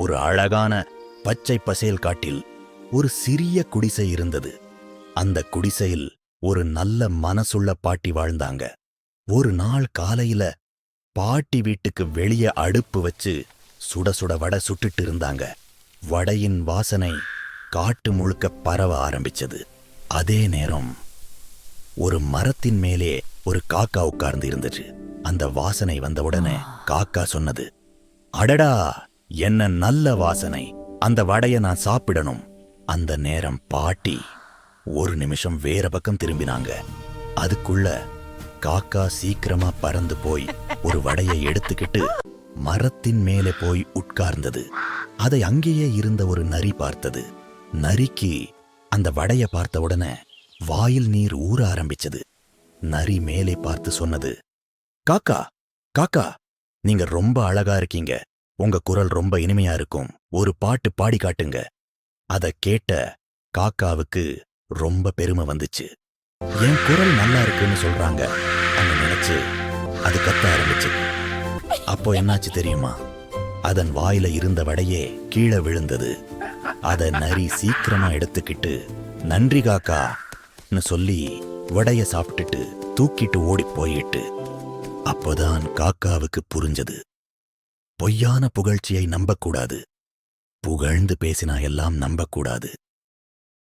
ஒரு அழகான பச்சை பசேல் காட்டில் ஒரு சிறிய குடிசை இருந்தது. அந்த குடிசையில் ஒரு நல்ல மனசுள்ள பாட்டி வாழ்ந்தாங்க. ஒரு நாள் காலையில பாட்டி வீட்டுக்கு வெளியே அடுப்பு வச்சு சுட சுட வடை சுட்டுட்டு இருந்தாங்க. வடையின் வாசனை காட்டு முழுக்க பரவ ஆரம்பிச்சது. அதே நேரம் ஒரு மரத்தின் மேலே ஒரு காக்கா உட்கார்ந்து இருந்துச்சு. அந்த வாசனை வந்தவுடனே காக்கா சொன்னது, அடடா, என்ன நல்ல வாசனை, அந்த வடைய நான் சாப்பிடணும். அந்த நேரம் பாட்டி ஒரு நிமிஷம் வேற பக்கம் திரும்பினாங்க. அதுக்குள்ள காக்கா சீக்கிரமா பறந்து போய் ஒரு வடையை எடுத்துக்கிட்டு மரத்தின் மேலே போய் உட்கார்ந்தது. அதை அங்கேயே இருந்த ஒரு நரி பார்த்தது. நரிக்கு அந்த வடைய பார்த்த உடனே வாயில் நீர் ஊற ஆரம்பிச்சது. நரி மேலே பார்த்து சொன்னது, காக்கா காக்கா, நீங்க ரொம்ப அழகா இருக்கீங்க, உங்க குரல் ரொம்ப இனிமையா இருக்கும், ஒரு பாட்டு பாடி காட்டுங்க. அத கேட்ட காக்காவுக்கு ரொம்ப பெருமை வந்துச்சு. என் குரல் நல்லா இருக்குன்னு சொல்றாங்க அங்க நினைச்சு அது கத்த ஆரம்பிச்சு. அப்போ என்னாச்சு தெரியுமா? அதன் வாயில இருந்த வடையே கீழே விழுந்தது. அத நரி சீக்கிரமா எடுத்துக்கிட்டு நன்றி காக்கான்னு சொல்லி வடைய சாப்பிட்டுட்டு தூக்கிட்டு ஓடி போயிட்டு. அப்போதான் காக்காவுக்கு புரிஞ்சது, பொய்யான புகழ்ச்சியை நம்பக்கூடாது, புகழ்ந்து பேசினா எல்லாம் நம்பக்கூடாது.